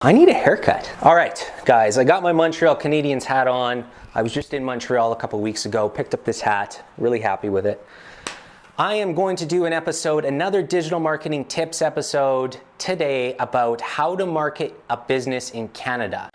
I need a haircut. All right, guys, I got my Montreal Canadiens hat on. I was just in Montreal a couple weeks ago, picked up this hat, really happy with it. I am going to do an episode, another digital marketing tips episode today about how to market a business in Canada.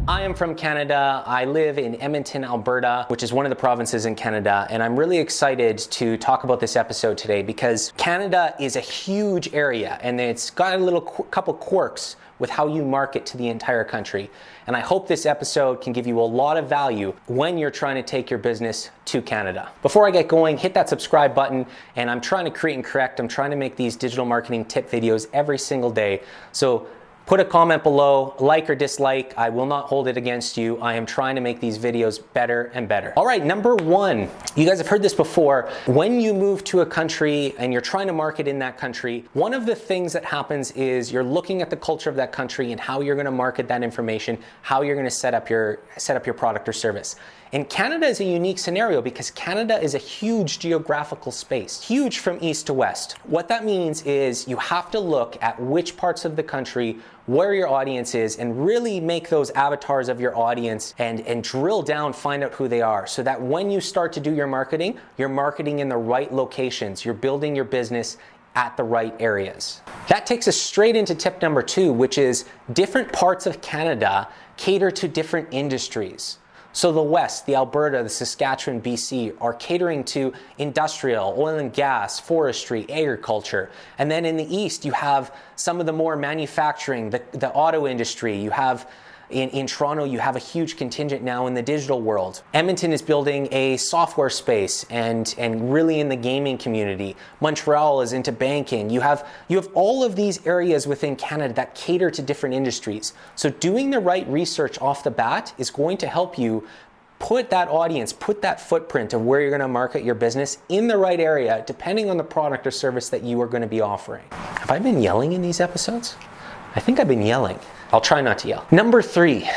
I am from Canada. I live in Edmonton, Alberta, which is one of the provinces in Canada, and I'm really excited to talk about this episode today because Canada is a huge area and it's got a couple quirks with how you market to the entire country. And I hope this episode can give you a lot of value when you're trying to take your business to Canada. Before I get going, hit that subscribe button, and I'm trying to create and correct. I'm trying to make these digital marketing tip videos every single day. So put a comment below, like or dislike. I will not hold it against you. I am trying to make these videos better and better. All right, number one, you guys have heard this before. When you move to a country and you're trying to market in that country, one of the things that happens is you're looking at the culture of that country and how you're gonna market that information, how you're gonna set up your product or service. And Canada is a unique scenario because Canada is a huge geographical space, huge from east to west. What that means is you have to look at which parts of the country, where your audience is, and really make those avatars of your audience and drill down, find out who they are, so that when you start to do your marketing, you're marketing in the right locations, you're building your business at the right areas. That takes us straight into tip number two, which is different parts of Canada cater to different industries. So the West, the Alberta, the Saskatchewan, BC are catering to industrial, oil and gas, forestry, agriculture. And then in the East, you have some of the more manufacturing, the auto industry. You have in Toronto, you have a huge contingent now in the digital world. Edmonton is building a software space and really in the gaming community. Montreal is into banking. You have all of these areas within Canada that cater to different industries. So doing the right research off the bat is going to help you put that audience, put that footprint of where you're going to market your business in the right area, depending on the product or service that you are going to be offering. Have I been yelling in these episodes? I think I've been yelling. I'll try not to yell. Number three,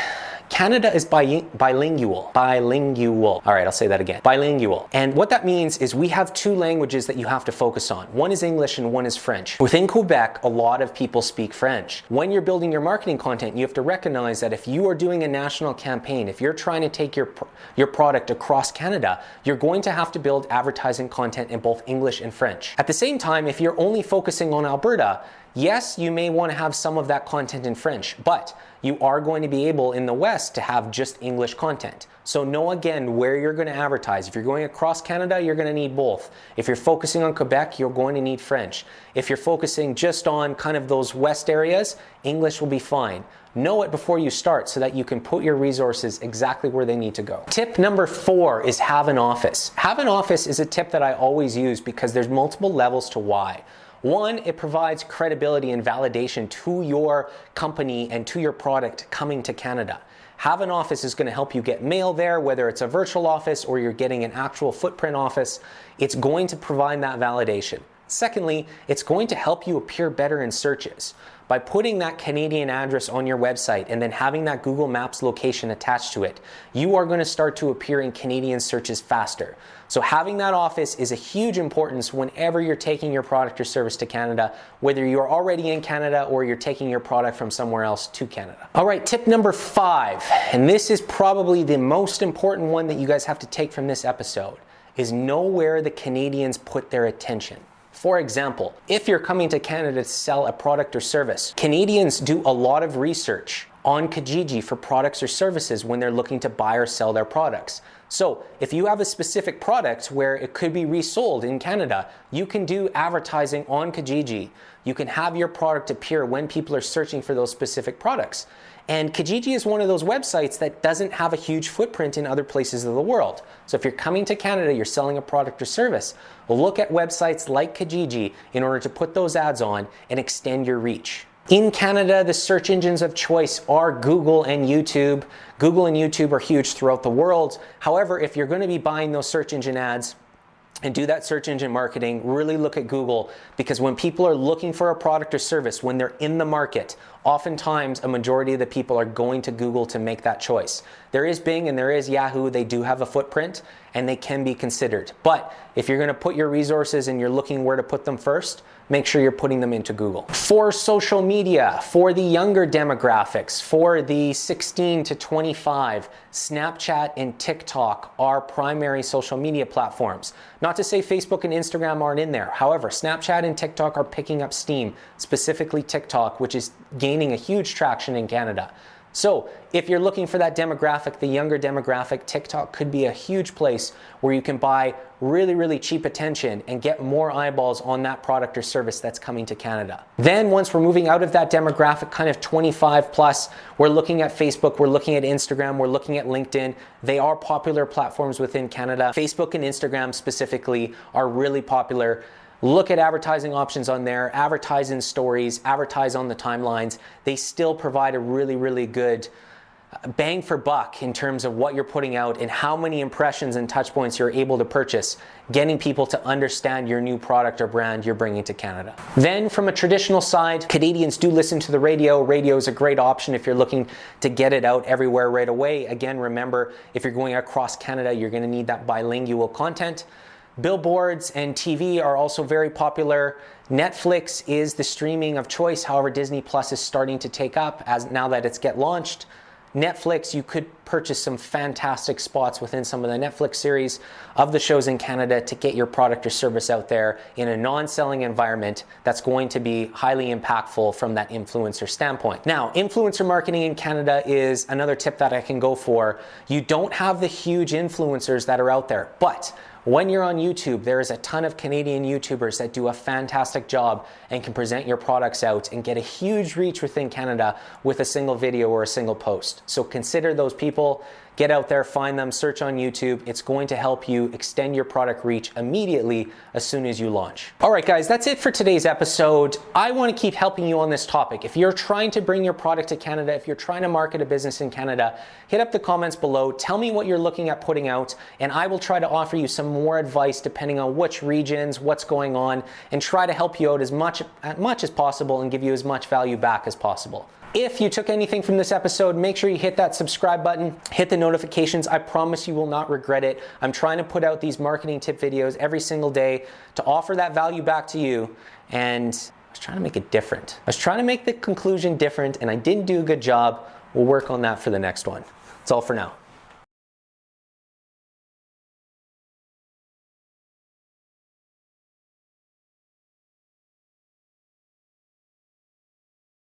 Canada is bilingual. Bilingual. All right, I'll say that again. Bilingual. And what that means is we have two languages that you have to focus on. One is English and one is French. Within Quebec, a lot of people speak French. When you're building your marketing content, you have to recognize that if you are doing a national campaign, if you're trying to take your product across Canada, you're going to have to build advertising content in both English and French. At the same time, if you're only focusing on Alberta, yes, you may want to have some of that content in French, but you are going to be able in the West to have just English content. So know again where you're going to advertise. If you're going across Canada, you're going to need both. If you're focusing on Quebec, you're going to need French. If you're focusing just on kind of those West areas, English will be fine. Know it before you start so that you can put your resources exactly where they need to go. Tip number four is have an office. Have an office is a tip that I always use because there's multiple levels to why. One, it provides credibility and validation to your company and to your product coming to Canada. Have an office is going to help you get mail there, whether it's a virtual office or you're getting an actual footprint office. It's going to provide that validation. Secondly, it's going to help you appear better in searches. By putting that Canadian address on your website and then having that Google Maps location attached to it, you are going to start to appear in Canadian searches faster. So having that office is a huge importance whenever you're taking your product or service to Canada, whether you're already in Canada or you're taking your product from somewhere else to Canada. All right, tip number five, and this is probably the most important one that you guys have to take from this episode, is know where the Canadians put their attention. For example, if you're coming to Canada to sell a product or service, Canadians do a lot of research on Kijiji for products or services when they're looking to buy or sell their products. So if you have a specific product where it could be resold in Canada, you can do advertising on Kijiji. You can have your product appear when people are searching for those specific products. And Kijiji is one of those websites that doesn't have a huge footprint in other places of the world. So if you're coming to Canada, you're selling a product or service, look at websites like Kijiji in order to put those ads on and extend your reach. In Canada, the search engines of choice are Google and YouTube. Google and YouTube are huge throughout the world. However, if you're going to be buying those search engine ads, and do that search engine marketing. Really look at Google, because when people are looking for a product or service, when they're in the market, oftentimes a majority of the people are going to Google to make that choice. There is Bing and there is Yahoo. They do have a footprint and they can be considered. But if you're going to put your resources and you're looking where to put them first, make sure you're putting them into Google. For social media, for the younger demographics, for the 16 to 25, Snapchat and TikTok are primary social media platforms. Not to say Facebook and Instagram aren't in there. However, Snapchat and TikTok are picking up steam, specifically TikTok, which is gaining a huge traction in Canada. So if you're looking for that demographic, the younger demographic, TikTok could be a huge place where you can buy really, really cheap attention and get more eyeballs on that product or service that's coming to Canada. Then once we're moving out of that demographic, kind of 25 plus, we're looking at Facebook, we're looking at Instagram, we're looking at LinkedIn. They are popular platforms within Canada. Facebook and Instagram specifically are really popular. Look at advertising options on there, advertise in stories, advertise on the timelines. They still provide a really, really good bang for buck in terms of what you're putting out and how many impressions and touch points you're able to purchase, getting people to understand your new product or brand you're bringing to Canada. Then from a traditional side, Canadians do listen to the radio. Radio is a great option if you're looking to get it out everywhere right away. Again, remember, if you're going across Canada, you're going to need that bilingual content. Billboards and TV are also very popular. Netflix is the streaming of choice. However, Disney Plus is starting to take up as now that it's get launched. Netflix, you could purchase some fantastic spots within some of the Netflix series of the shows in Canada to get your product or service out there in a non-selling environment that's going to be highly impactful from that influencer standpoint. Now, influencer marketing in Canada is another tip that I can go for. You don't have the huge influencers that are out there, but when you're on YouTube, there is a ton of Canadian YouTubers that do a fantastic job and can present your products out and get a huge reach within Canada with a single video or a single post. So consider those people, get out there, find them, search on YouTube. It's going to help you extend your product reach immediately as soon as you launch. All right, guys, that's it for today's episode. I want to keep helping you on this topic. If you're trying to bring your product to Canada, if you're trying to market a business in Canada, hit up the comments below. Tell me what you're looking at putting out, and I will try to offer you some more advice depending on which regions, what's going on, and try to help you out as much as possible and give you as much value back as possible. If you took anything from this episode, make sure you hit that subscribe button, hit the notifications. I promise you will not regret it. I'm trying to put out these marketing tip videos every single day to offer that value back to you. And I was trying to make it different. I was trying to make the conclusion different and I didn't do a good job. We'll work on that for the next one. That's all for now.